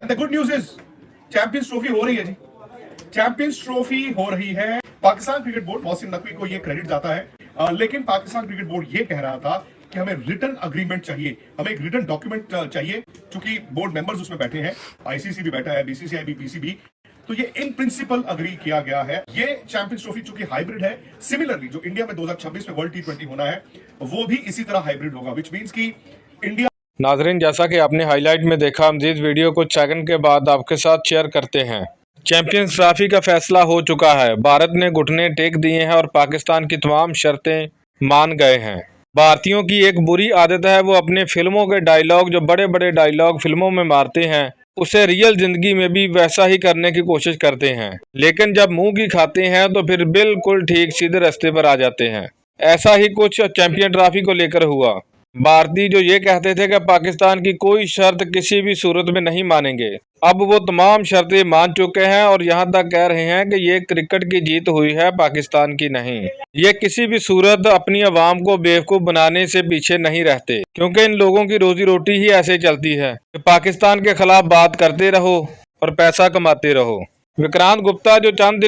The good news is champions trophy हो रही है जी। चैंपियंस ट्रॉफी हो रही है। पाकिस्तान क्रिकेट बोर्ड मोहसिन नकवी को ये क्रेडिट जाता है, लेकिन पाकिस्तान क्रिकेट बोर्ड ये कह रहा था कि हमें रिटन अग्रीमेंट चाहिए, हमें एक रिटन डॉक्यूमेंट चाहिए, क्योंकि बोर्ड मेंबर्स उसमें बैठे हैं, आईसीसी भी बैठा है, बीसीसीआई भी, पीसीबी, तो ये इन प्रिंसिपल अग्री किया गया है। ये चैंपियंस ट्रॉफी चूंकि हाइब्रिड है, सिमिलरली जो इंडिया में 2026 में वर्ल्ड टी20 होना है वो भी इसी तरह हाइब्रिड होगा, विच मींस कि इंडिया। नाजरीन, जैसा कि आपने हाईलाइट में देखा, मजीद वीडियो कुछ सेकंड के बाद आपके साथ शेयर करते हैं। चैंपियंस ट्रॉफी का फैसला हो चुका है। भारत ने घुटने टेक दिए हैं और पाकिस्तान की तमाम शर्तें मान गए हैं। भारतीयों की एक बुरी आदत है, वो अपने फिल्मों के डायलॉग, जो बड़े बड़े डायलॉग फिल्मों में मारते हैं, उसे रियल जिंदगी में भी वैसा ही करने की कोशिश करते हैं, लेकिन जब मुंह की खाते हैं तो फिर बिल्कुल ठीक सीधे रास्ते पर आ जाते हैं। ऐसा ही कुछ चैंपियन ट्रॉफी को लेकर हुआ। भारतीय जो ये कहते थे कि पाकिस्तान की कोई शर्त किसी भी सूरत में नहीं मानेंगे, अब वो तमाम शर्तें मान चुके हैं और यहाँ तक कह रहे हैं कि ये क्रिकेट की जीत हुई है, पाकिस्तान की नहीं। ये किसी भी सूरत अपनी आवाम को बेवकूफ़ बनाने से पीछे नहीं रहते, क्योंकि इन लोगों की रोजी रोटी ही ऐसे चलती है कि पाकिस्तान के खिलाफ बात करते रहो और पैसा कमाते रहो। विक्रांत गुप्ता जो चंद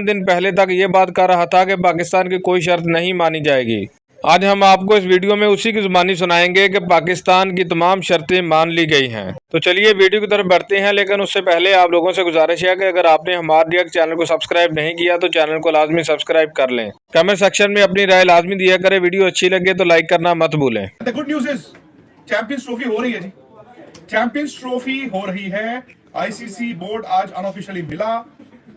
दिन पहले तक ये बात कर रहा था कि पाकिस्तान की कोई शर्त नहीं मानी जाएगी, आज हम आपको इस वीडियो में उसी की जुबानी सुनाएंगे कि पाकिस्तान की तमाम शर्तें मान ली गई हैं। तो चलिए वीडियो की तरफ बढ़ते हैं, लेकिन उससे पहले आप लोगों से गुजारिश है कि अगर आपने हमारे रिएक्ट चैनल को सब्सक्राइब नहीं किया तो चैनल को लाजमी सब्सक्राइब कर लें। कमेंट सेक्शन में अपनी राय लाजमी दिया करें। वीडियो अच्छी लगे तो लाइक करना मत भूलें। The good news is champions trophy हो रही है जी। चैंपियंस ट्रॉफी हो रही है। आईसीसी बोर्ड आज अनऑफिशियली मिला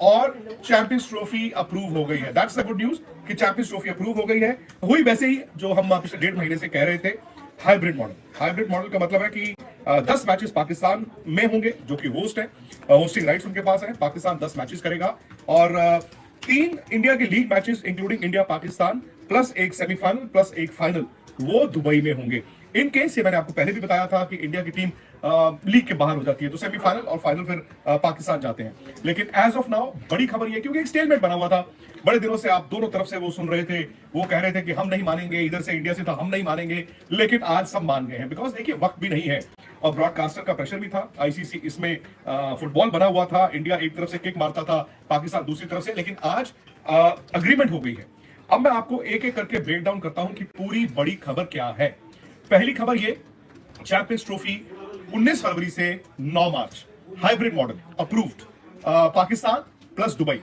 और चैंपियंस ट्रॉफी अप्रूव हो गई है। दैट्स द गुड न्यूज कि चैंपियंस ट्रॉफी अप्रूव हो गई है। हुई वैसे ही जो हम पिछले 1.5 महीने से कह रहे थे, हाइब्रिड मॉडल। हाइब्रिड मॉडल का मतलब है कि 10 मैचेस पाकिस्तान में होंगे, जो कि होस्ट है, होस्टिंग राइट्स उनके पास है। पाकिस्तान 10 मैचेस करेगा और 3 इंडिया के league matches including India Pakistan plus एक सेमीफाइनल प्लस एक फाइनल वो दुबई में होंगे। इन केस ये मैंने आपको पहले भी बताया था कि इंडिया की टीम लीग के बाहर हो जाती है तो सेमीफाइनल और फाइनल फिर पाकिस्तान जाते हैं। लेकिन एज ऑफ नाउ बड़ी खबर ये, क्योंकि एक स्टेलमेंट बना हुआ था, बड़े दिनों से आप दोनों तरफ से वो सुन रहे थे, वो कह रहे थे कि हम नहीं मानेंगे, इधर से इंडिया से था हम नहीं मानेंगे, लेकिन आज सब मान गए हैं। बिकॉज देखिए वक्त भी नहीं है और ब्रॉडकास्टर का प्रेशर भी था। आईसीसी इसमें फुटबॉल बना हुआ था, इंडिया एक तरफ से किक मारता था, पाकिस्तान दूसरी तरफ से, लेकिन आज अग्रीमेंट हो गई है। अब मैं आपको एक एक करके ब्रेक डाउन करता हूं कि पूरी बड़ी खबर क्या है। पहली खबर ये, चैंपियंस ट्रॉफी 19 फरवरी से 9 मार्च hybrid model approved, Pakistan plus Dubai.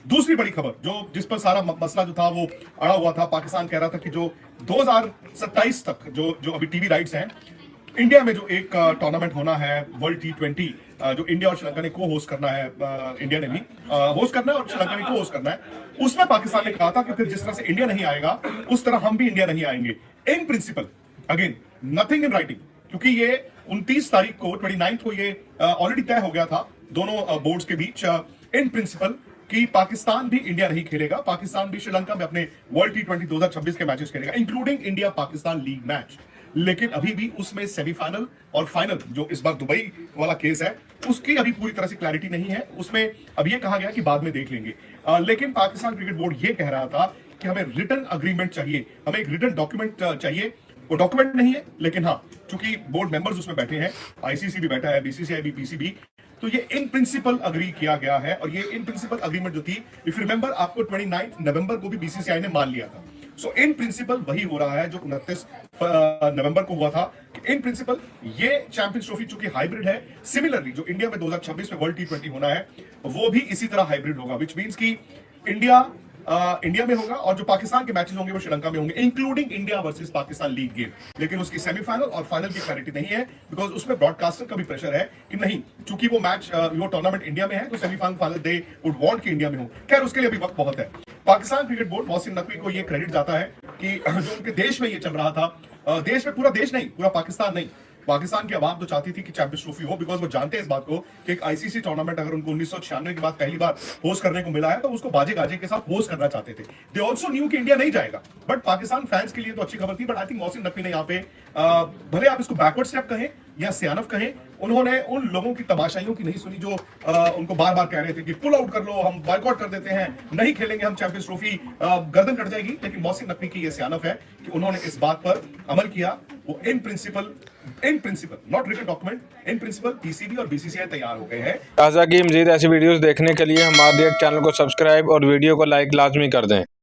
दूसरी बड़ी खबर जो जिस पर सारा मसला जो था वो अड़ा हुआ था, पाकिस्तान कह रहा था कि जो 2027 तक जो अभी टीवी राइट्स हैं, इंडिया में जो एक टूर्नामेंट होना है वर्ल्ड टी20, जो इंडिया और श्रीलंका ने को होस्ट करना है, इंडिया ने भी होस्ट करना है और श्रीलंका ने को होस्ट करना है, उसमें पाकिस्तान ने कहा था कि फिर जिस तरह से इंडिया नहीं आएगा उस तरह हम भी इंडिया नहीं आएंगे। In principle, again nothing in writing, क्योंकि ये 29 तारीख को 29 को ये ऑलरेडी तय हो गया था दोनों बोर्ड्स के बीच, इन प्रिंसिपल कि पाकिस्तान भी इंडिया नहीं खेलेगा, पाकिस्तान भी श्रीलंका में अपने वर्ल्ड टी20 2026 के मैचेस खेलेगा, including India Pakistan league match. लेकिन अभी भी उसमें सेमीफाइनल और फाइनल, जो इस बार दुबई वाला केस है, उसकी अभी पूरी तरह से क्लैरिटी नहीं है। उसमें अब ये कहा गया कि बाद में देख लेंगे, लेकिन पाकिस्तान क्रिकेट बोर्ड ये कह रहा था कि हमें रिटन अग्रीमेंट चाहिए, हमें एक रिटन डॉक्यूमेंट चाहिए। वो डॉक्यूमेंट नहीं है, लेकिन हाँ, चूंकि बोर्ड मेंबर्स उसमें बैठे हैं, आईसीसी भी बैठा है, बीसीसीआई भी, पीसीबी, तो ये इन प्रिंसिपल अग्री किया गया है। और ये इन प्रिंसिपल अग्रीमेंट जो थी, इफ रिमेंबर, आपको 29 नवंबर को भी बीसीसीआई ने मान लिया था। सो इन प्रिंसिपल वही हो रहा है जो 29 नवंबर को हुआ था। इन प्रिंसिपल ये चैंपियंस ट्रॉफी चूंकि हाइब्रिड है, सिमिलरली जो इंडिया में 2026 में वर्ल्ड टी20 होना है वो भी इसी तरह हाइब्रिड होगा, विच मींस कि इंडिया में होगा और जो पाकिस्तान के मैचेस होंगे वो श्रीलंका में होंगे, including India versus Pakistan league game. लेकिन उसकी सेमीफाइनल और फाइनल की क्लैरिटी नहीं है, बिकॉज उसमें ब्रॉडकास्टर का भी प्रेशर है कि नहीं, चूंकि वो मैच वो टूर्नामेंट इंडिया में है तो semifinal final they would want कि इंडिया में हो। खैर उसके लिए अभी वक्त बहुत है। पाकिस्तान क्रिकेट बोर्ड मोहसिन नकवी को ये क्रेडिट जाता है कि जो उनके देश में ये चल रहा था, देश में पूरा देश नहीं, पूरा पाकिस्तान नहीं, पाकिस्तान की आवाम तो चाहती थी कि चैंपियंस ट्रॉफी हो, बिकॉज वो जानते हैं इस बात को कि एक आईसीसी टूर्नामेंट अगर उनको 1996 के बाद पहली बार होस्ट करने को मिला है तो उसको बाजे गाजे के साथ होस्ट करना चाहते थे। दे ऑल्सो न्यू कि इंडिया नहीं जाएगा, बट पाकिस्तान फैंस के लिए तो अच्छी खबर थी। But I think Mohsin Naqvi ने यहाँ पे, भले आप इसको बैकवर्ड स्टेप कहें, या सियानफ कहें, उन्होंने उन लोगों की तमाशाइयों की नहीं सुनी जो उनको बार बार कह रहे थे कि पुल आउट कर लो, हम बॉयकॉट कर देते हैं, नहीं खेलेंगे हम चैंपियंस ट्रॉफी, गर्दन कट जाएगी। लेकिन मोहसिन नकवी की ये सियानफ है कि उन्होंने इस बात पर अमल किया। वो in principle not written document, in principle PCB और बीसीसीआई तैयार हो गए हैं। ताज़ा की मज़ीद ऐसी वीडियोस देखने के लिए हमारे चैनल को सब्सक्राइब और वीडियो को लाइक लाजमी कर दें।